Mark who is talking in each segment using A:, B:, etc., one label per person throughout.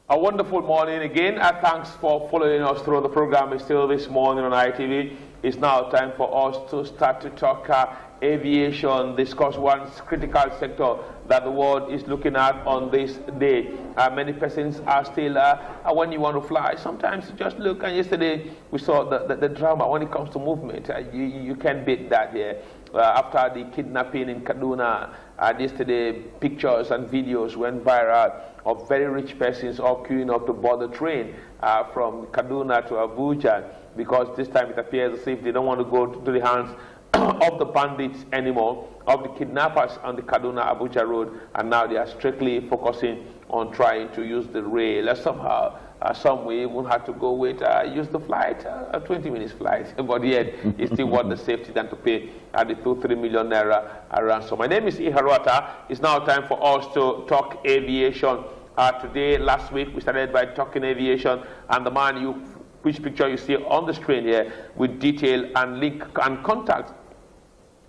A: A wonderful morning again, and thanks for following us through the program. It's still this morning on ITV. It's now time for us to start to talk aviation, discuss one critical sector that the world is looking at on this day. Many persons are still, when you want to fly, sometimes you just look, and yesterday we saw the drama when it comes to movement. You can't beat that here. After the kidnapping in Kaduna, yesterday pictures and videos went viral of very rich persons all queuing up to board the train from Kaduna to Abuja, because this time it appears as if they don't want to go to the hands of the bandits anymore, of the kidnappers on the Kaduna-Abuja road, and now they are strictly focusing on trying to use the rail. Somehow, some way, won't have to go with, use the flight, a 20 minutes flight, but yet it's still worth the safety than to pay the 2-3 million naira ransom. My name is Iharuata. It's now time for us to talk aviation. Today, last week, we started by talking aviation, and the man which picture you see on the screen here with detail and link and contact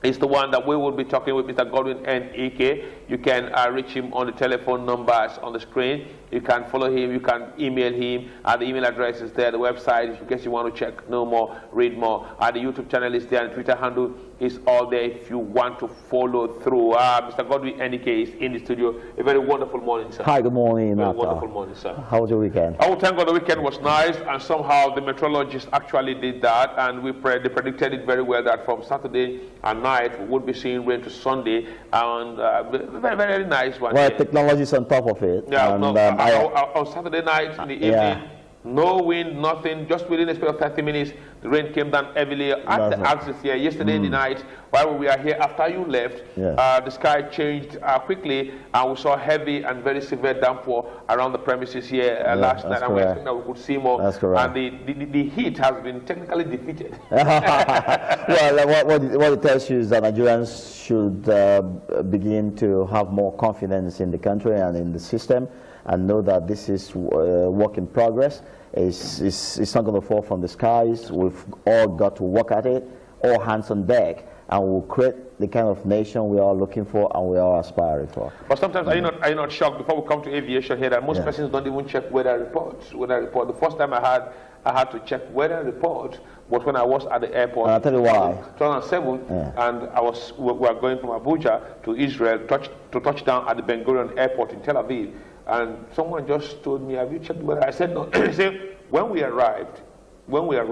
A: is the one that we will be talking with, Mr. Godwin N.A.K. You can reach him on the telephone numbers on the screen. You can follow him. You can email him. The email address is there. The website, in case you want to check, know more, read more. The YouTube channel is there, and Twitter handle is all there if you want to follow through. Mr. Godwin N.A.K. is in the studio. A very wonderful morning, sir.
B: Hi, good morning.
A: Very wonderful morning, sir.
B: How was your weekend?
A: Oh, thank God the weekend was nice, and somehow the meteorologists actually did that, and they predicted it very well that from Saturday and night we would be seeing rain to Sunday, and very, very nice one.
B: Well, technology is on top of it.
A: Yeah,
B: and,
A: on Saturday night in the evening, no wind, nothing, just within a space of 30 minutes, the rain came down heavily at the axis here. Yesterday in the night, while we were here, after you left, the sky changed quickly, and we saw heavy and very severe downpour around the premises here last night, and we think that we could see more.
B: That's correct.
A: And the heat has been technically defeated.
B: Well, what it tells you is that Nigerians should begin to have more confidence in the country and in the system, and know that this is work in progress. It's not going to fall from the skies. We've all got to work at it, all hands on deck, and we'll create the kind of nation we are looking for and we are aspiring for.
A: But sometimes are you not shocked, before we come to aviation here, that most persons don't even check weather reports. The first time I had to check weather report was when I was at the airport.
B: I'll tell you why.
A: 2007, and we were going from Abuja to Israel to touch down at the Ben Gurion airport in Tel Aviv. And someone just told me, have you checked the weather? I said, no. He said, when we arrived, we're going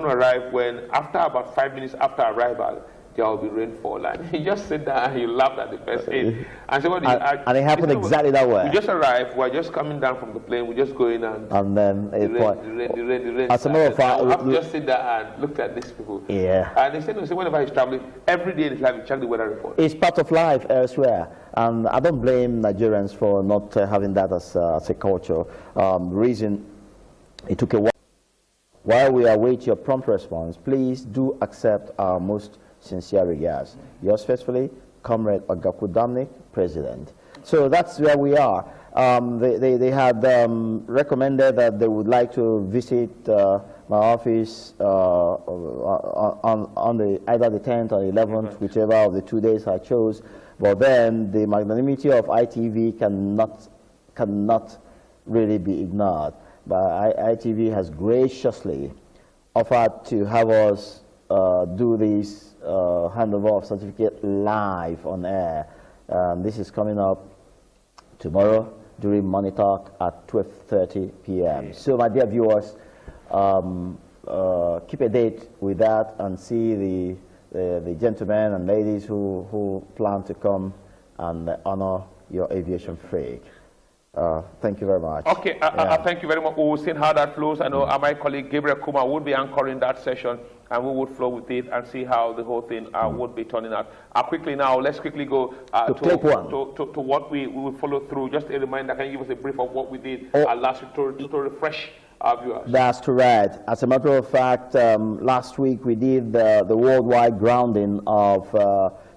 A: to arrive when, after about 5 minutes after arrival, there will be rainfall. And he just said that, and he laughed at the first aid. And so
B: and it happened exactly that way.
A: We just arrived, we're just coming down from the plane, we just go in, and
B: then
A: the rain.
B: As a matter of fact,
A: I have to just sit there and look at these people.
B: Yeah.
A: And they said, whenever he's traveling, every day in his life, he check the weather report.
B: It's part of life elsewhere. And I don't blame Nigerians for not having that as a culture. Reason it took a while. While we await your prompt response, please do accept our most sincere regards. Yours faithfully, Comrade Agaku Dominic, President. So that's where we are. They had recommended that they would like to visit my office on either the 10th or 11th, whichever of the 2 days I chose. But then the magnanimity of ITV cannot really be ignored. But ITV has graciously offered to have us do this handover of certificate live on air. This is coming up tomorrow during Money Talk at 12:30 p.m. So, my dear viewers, keep a date with that and see the gentlemen and ladies who plan to come and honor your aviation freak. Thank you very much.
A: Okay, thank you very much. We will see how that flows. I know my colleague Gabriel Kuma would be anchoring that session, and we would flow with it and see how the whole thing would be turning out. Let's quickly go to what we will follow through. Just a reminder, can you give us a brief of what we did last week to refresh our viewers?
B: That's correct. As a matter of fact, last week we did the worldwide grounding of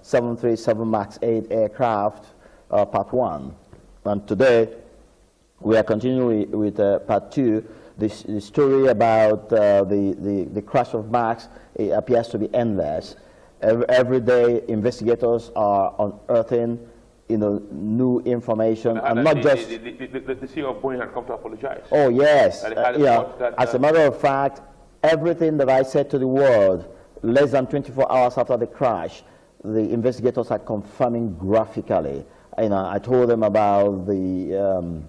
B: 737 MAX 8 aircraft, part 1. And today, we are continuing with part 2. The story about the crash of MAX appears to be endless. Every day, investigators are unearthing new information, and not just...
A: The CEO of Boeing had come to apologize.
B: Oh, yes. As a matter of fact, everything that I said to the world less than 24 hours after the crash, the investigators are confirming graphically. I told them about the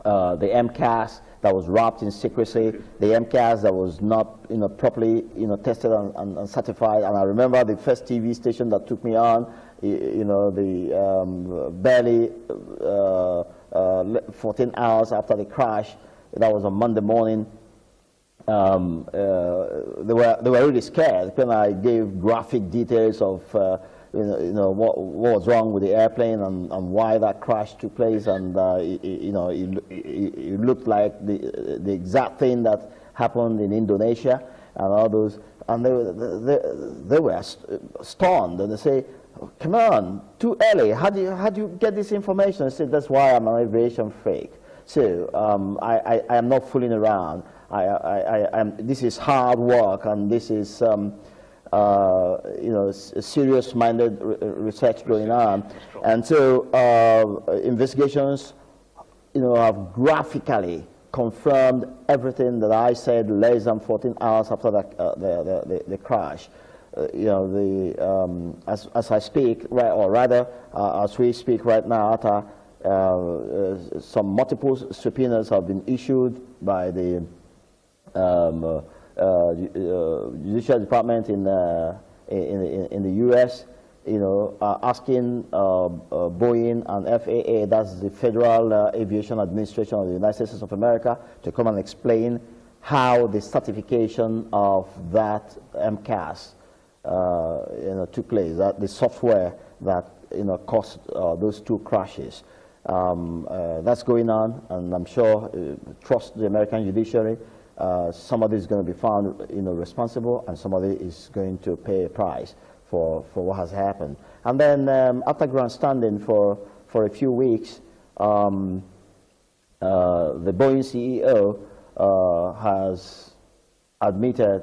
B: MCAS that was wrapped in secrecy, the MCAS that was not properly tested and certified. And I remember the first TV station that took me on, barely 14 hours after the crash. That was on Monday morning. They were really scared when I gave graphic details of what was wrong with the airplane and why that crash took place, and it looked like the exact thing that happened in Indonesia and all those, and they were stunned, and they say, "Come on, too early. How do you get this information?" I said, "That's why I'm an aviation freak. So I am not fooling around. This is hard work, and this is serious-minded research going on." And so investigations, have graphically confirmed everything that I said less than 14 hours after the crash. As I speak, or rather, as we speak right now, some multiple subpoenas have been issued by the Judicial Department in the U.S., asking Boeing and FAA, that's the Federal Aviation Administration of the United States of America, to come and explain how the certification of that MCAS took place, that the software that caused those two crashes. That's going on, and I'm sure, trust the American judiciary. Somebody is going to be found responsible, and somebody is going to pay a price for what has happened. And then after grandstanding for a few weeks, the Boeing CEO has admitted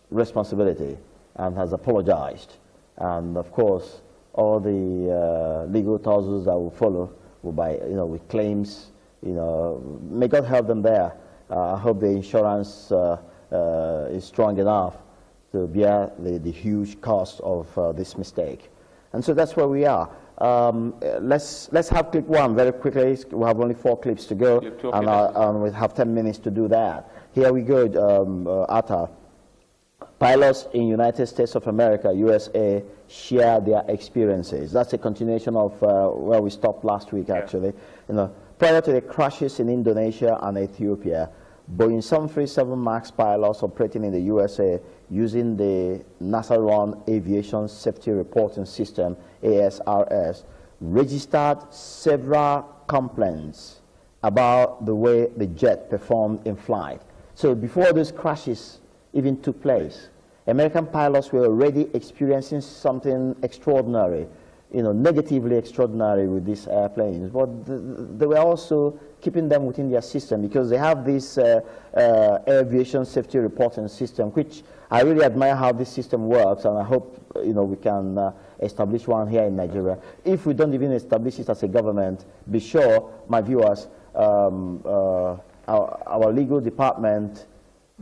B: responsibility and has apologized. And of course, all the legal tussles that will follow will with claims. May God help them there. I hope the insurance is strong enough to bear the huge cost of this mistake. And so that's where we are. Let's have clip one very quickly. We have only 4 clips to go, and we have 10 minutes to do that. Here we go, Atta. Pilots in United States of America, USA, share their experiences. That's a continuation of where we stopped last week, actually. Prior to the crashes in Indonesia and Ethiopia, Boeing 737 MAX pilots operating in the USA using the NASA-run Aviation Safety Reporting System, ASRS, registered several complaints about the way the jet performed in flight. So before those crashes even took place, American pilots were already experiencing something extraordinary, negatively extraordinary with these airplanes. But they were also keeping them within their system because they have this aviation safety reporting system, which I really admire how this system works, and I hope we can establish one here in Nigeria. If we don't even establish it as a government, be sure, my viewers, our legal department,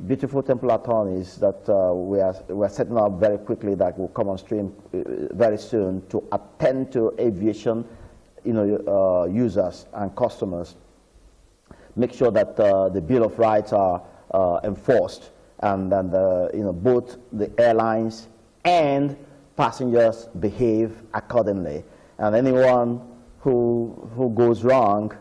B: beautiful temple attorneys that we are setting up very quickly, that will come on stream very soon to attend to aviation users and customers. Make sure that the Bill of Rights are enforced, and both the airlines and passengers behave accordingly. And anyone who goes wrong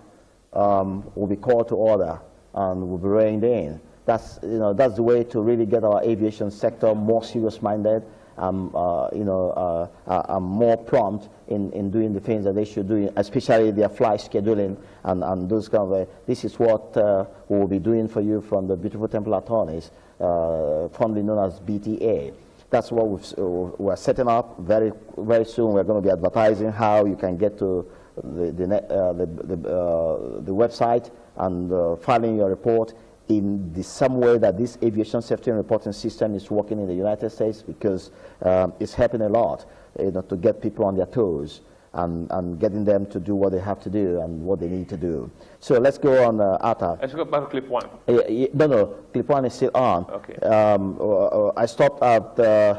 B: will be called to order and will be reined in. That's the way to really get our aviation sector more serious-minded, more prompt in doing the things that they should do, especially their flight scheduling and those kind of. This is what we will be doing for you from the beautiful temple attorneys, formerly known as BTA. That's what we're setting up very soon. We're going to be advertising how you can get to the website and filing your report in the same way that this aviation safety and reporting system is working in the United States, because it's helping a lot to get people on their toes. and getting them to do what they have to do and what they need to do. So let's go on, Atta.
A: Let's go back to clip one.
B: No, clip one is still on.
A: Okay.
B: I stopped at the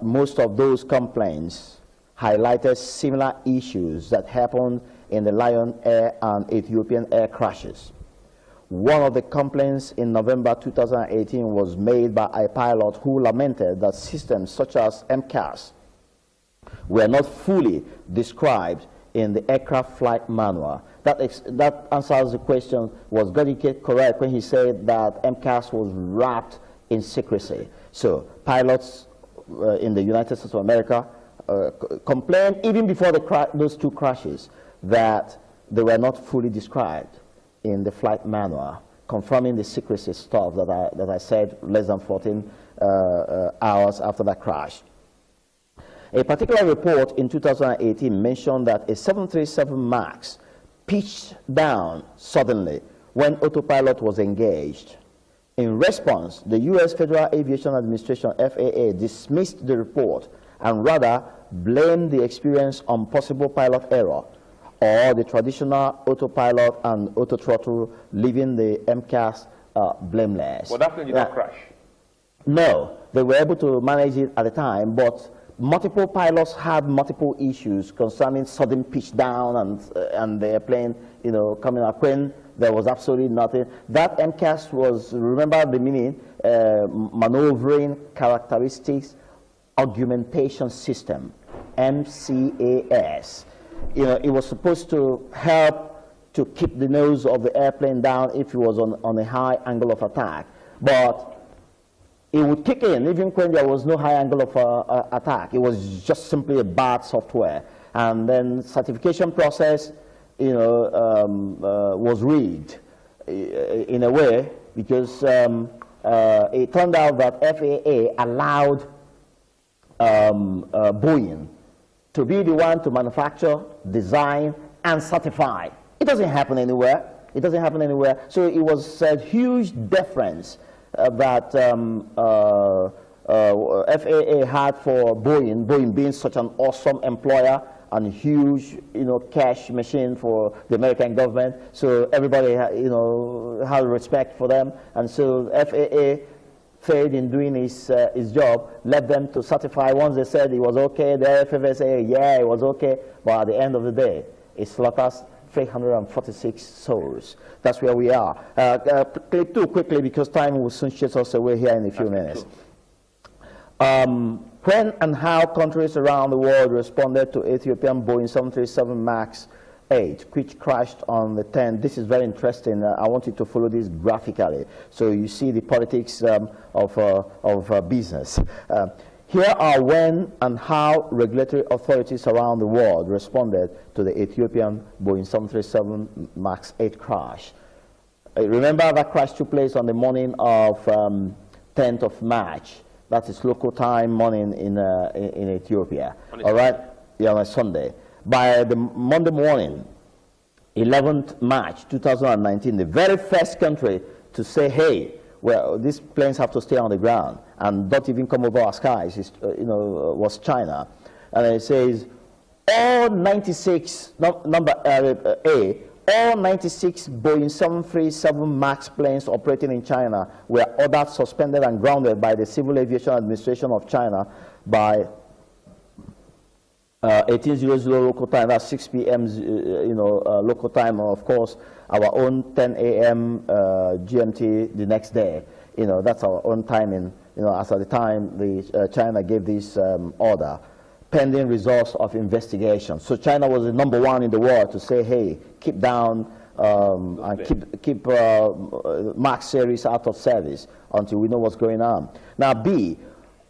B: most of those complaints highlighted similar issues that happened in the Lion Air and Ethiopian Air crashes. One of the complaints in November 2018 was made by a pilot who lamented that systems such as MCAS were not fully described in the aircraft flight manual. That answers the question. Was Godike correct when he said that MCAS was wrapped in secrecy? So pilots in the United States of America complained even before those two crashes that they were not fully described in the flight manual, confirming the secrecy stuff that I said less than 14 hours after that crash. A particular report in 2018 mentioned that a 737 MAX pitched down suddenly when autopilot was engaged. In response, the U.S. Federal Aviation Administration, FAA, dismissed the report and rather blamed the experience on possible pilot error or the traditional autopilot and autothrottle, leaving the MCAS blameless.
A: Well, that did not crash.
B: No, they were able to manage it at the time, but multiple pilots had multiple issues concerning sudden pitch down and the airplane, coming up when there was absolutely nothing. That MCAS was, remember the meaning, maneuvering characteristics augmentation system, MCAS. It was supposed to help to keep the nose of the airplane down if it was on a high angle of attack. But it would kick in even when there was no high angle of attack. It was just simply a bad software. And then certification process, was rigged in a way because it turned out that FAA allowed Boeing to be the one to manufacture, design, and certify. It doesn't happen anywhere. It doesn't happen anywhere. So it was a huge deference that FAA had for Boeing being such an awesome employer and huge, cash machine for the American government. So everybody, had respect for them. And so FAA failed in doing his job, led them to certify. Once they said it was okay, the FAA said, yeah, it was okay. But at the end of the day, it slaughters 346 souls. That's where we are. Clip two quickly because time will soon chase us away here in a few minutes. When and how countries around the world responded to Ethiopian Boeing 737 MAX 8, which crashed on the 10th. This is very interesting. I want you to follow this graphically so you see the politics of business. Here are when and how regulatory authorities around the world responded to the Ethiopian Boeing 737 MAX 8 crash. Remember that crash took place on the morning of 10th of March. That is local time morning in Ethiopia. All right? Yeah, on a Sunday. By the Monday morning, 11th March 2019, the very first country to say, hey, well, these planes have to stay on the ground and don't even come over our skies, was China. And it says, all 96, number A, all 96 Boeing 737 MAX planes operating in China were ordered suspended and grounded by the Civil Aviation Administration of China by 1800 local time, that's 6 p.m. Local time, of course, our own 10 a.m. GMT the next day. That's our own timing. As at the time the China gave this order, pending results of investigation. So China was the number one in the world to say, hey, keep down and keep MAX series out of service until we know what's going on. Now, B.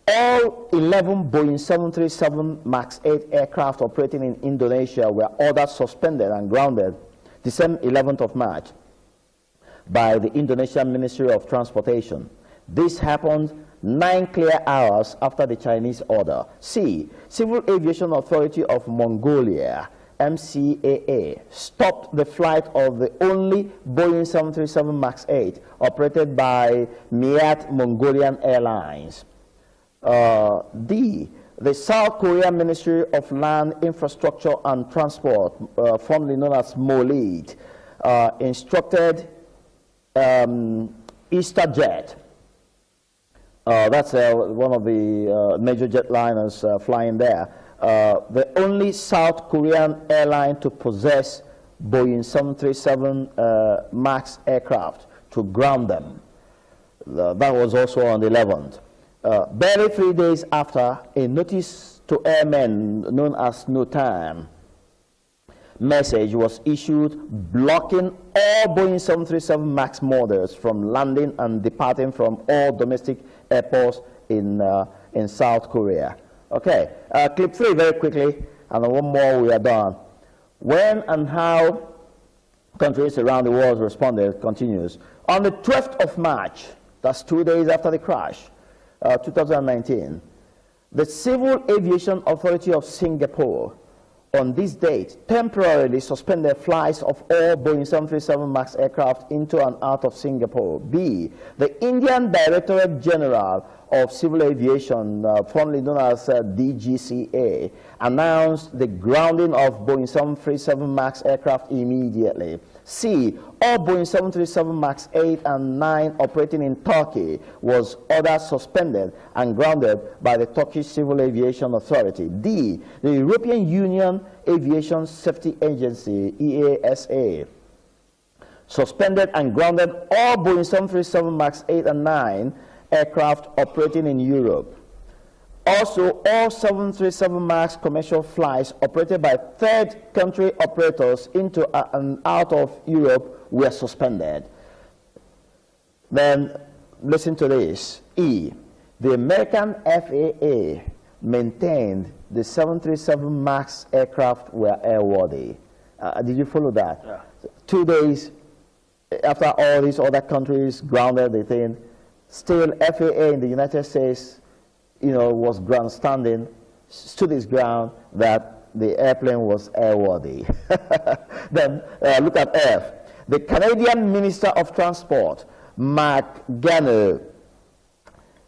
B: All 11 Boeing 737 MAX 8 aircraft operating in Indonesia were ordered suspended and grounded the same 11th of March by the Indonesian Ministry of Transportation. This happened 9 clear hours after the Chinese order. C. Civil Aviation Authority of Mongolia, MCAA, stopped the flight of the only Boeing 737 MAX 8 operated by Miat Mongolian Airlines. D. The South Korean Ministry of Land, Infrastructure and Transport, formerly known as MOLID, instructed EasterJet, that's one of the major jetliners flying there, the only South Korean airline to possess Boeing 737 MAX aircraft, to ground them. That was also on the 11th. Barely 3 days after, a notice to airmen known as No Time message was issued blocking all Boeing 737 MAX models from landing and departing from all domestic airports in South Korea. Okay, clip 3 very quickly, and then one more, we are done. When and how countries around the world responded continues. On the 12th of March, that's 2 days after the crash, 2019, the Civil Aviation Authority of Singapore on this date temporarily suspended flights of all Boeing 737 MAX aircraft into and out of Singapore. B, the Indian Directorate General of Civil Aviation, formerly known as DGCA, announced the grounding of Boeing 737 MAX aircraft immediately. C, all Boeing 737 MAX 8 and 9 operating in Turkey was ordered suspended and grounded by the Turkish Civil Aviation Authority. D, the European Union Aviation Safety Agency, EASA, suspended and grounded all Boeing 737 MAX 8 and 9 aircraft operating in Europe. Also, all 737 MAX commercial flights operated by third country operators into and out of Europe were suspended. Then, listen to this. E, the American FAA maintained the 737 MAX aircraft were airworthy. Did you follow that? Yeah. 2 days after all these other countries grounded the thing, still FAA in the United States, was grandstanding, stood its ground that the airplane was airworthy. Then look at F. The Canadian Minister of Transport, Mark Garneau,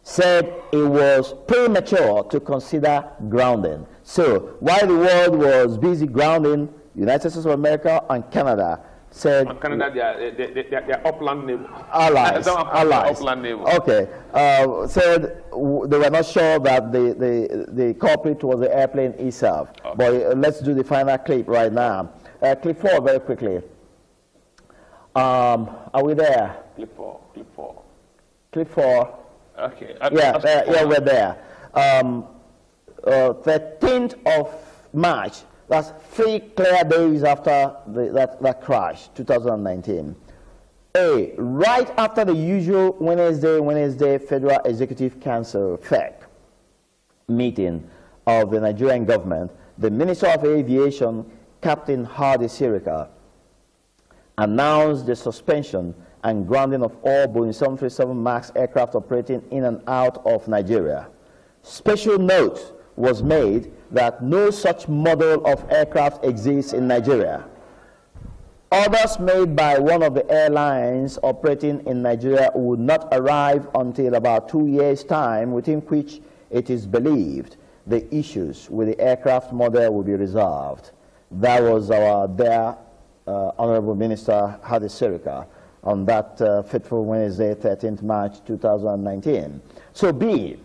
B: said it was premature to consider grounding. So while the world was busy grounding, United States of America and Canada said...
A: Canada, they are upland neighbors.
B: Allies.
A: Upland neighbors.
B: Okay. Said they were not sure that the culprit was the airplane itself. Okay. But let's do the final clip right now. Clip 4 very quickly. Are we there?
A: Clip 4. Clip 4.
B: Clip 4.
A: Okay.
B: Yeah, we're there. 13th of March. That's 3 clear days after that crash, 2019. A, right after the usual Wednesday Federal Executive Council, FEC, meeting of the Nigerian government, the Minister of Aviation, Captain Hadi Sirika, announced the suspension and grounding of all Boeing 737 MAX aircraft operating in and out of Nigeria. Special note was made that no such model of aircraft exists in Nigeria. Orders made by one of the airlines operating in Nigeria would not arrive until about 2 years' time, within which it is believed the issues with the aircraft model will be resolved. That was our dear Honorable Minister Hadi Sirika on that fateful Wednesday, 13th March 2019. So B,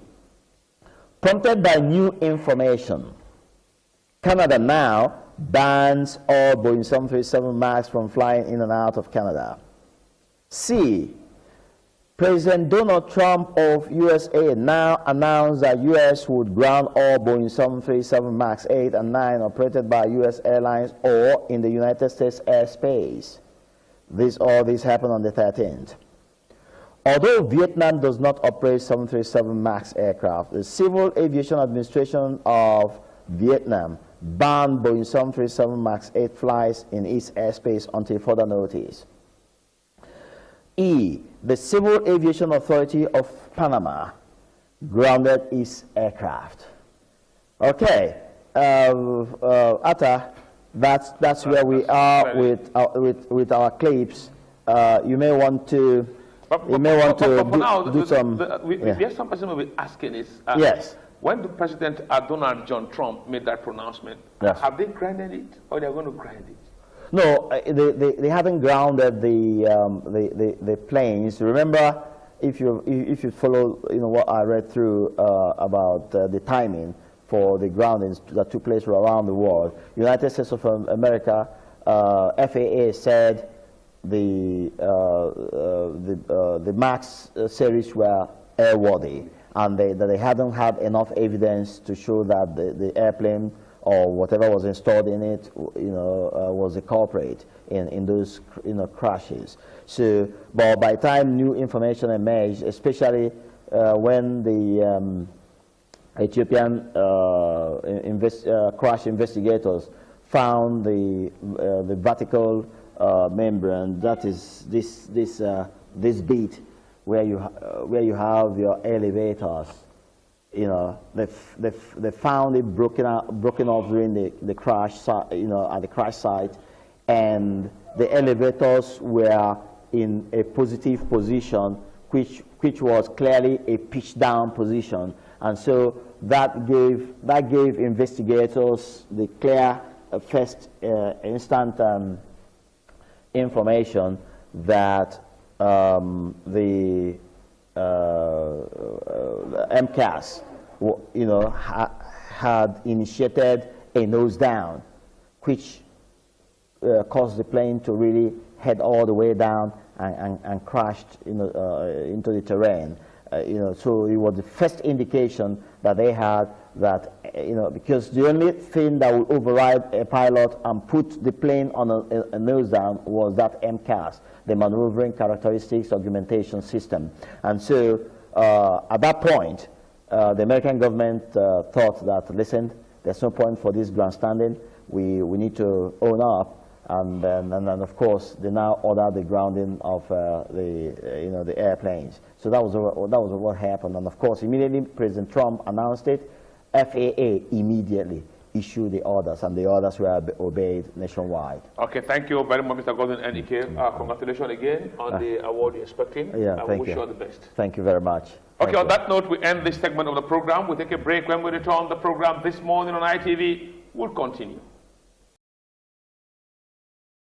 B: prompted by new information, Canada now bans all Boeing 737 MAX from flying in and out of Canada. C, President Donald Trump of USA now announced that US would ground all Boeing 737 MAX 8 and 9 operated by US airlines or in the United States airspace. All this happened on the 13th. Although Vietnam does not operate 737 MAX aircraft, the Civil Aviation Administration of Vietnam banned Boeing 737 MAX 8 flights in its airspace until further notice. E, the Civil Aviation Authority of Panama grounded its aircraft. Okay, Atta, that's where we are with our clips. You may want to. You may want to do some.
A: There's some person will be asking is.
B: Yes.
A: when the President Donald John Trump made that pronouncement,
B: yes.
A: have they grounded it, or they're going to grind it?
B: No, they haven't grounded the planes. Remember, if you follow, what I read through about the timing for the groundings that took place around the world. United States of America, FAA said the MAX series were airworthy, and that they hadn't had enough evidence to show that the airplane or whatever was installed in it, was a culprit in those, crashes. So, but by the time new information emerged, especially when the Ethiopian crash investigators found the vertical membrane, that is this bit where you have your elevators. They found it broken off during the crash, at the crash site, and the elevators were in a positive position, which was clearly a pitch down position, and so that gave investigators the clear first instant information that the MCAS, had initiated a nose down, which caused the plane to really head all the way down and crashed, into the terrain. So it was the first indication that they had that, because the only thing that would override a pilot and put the plane on a nose down was that MCAS, the Maneuvering Characteristics Augmentation System. And so at that point, the American government thought that, listen, there's no point for this grandstanding. We need to own up. And then of course, they now ordered the grounding of the airplanes. So that was what happened. And of course, immediately President Trump announced it. FAA immediately issued the orders, and the orders were obeyed nationwide.
A: Okay, thank you very much, Mr. Gordon Enike. Congratulations again on the award you're expecting.
B: Yeah,
A: I wish you all the best.
B: Thank you very much.
A: Okay, on that note, we end this segment of the program. We take a break. When we return the program this morning on ITV, we'll continue.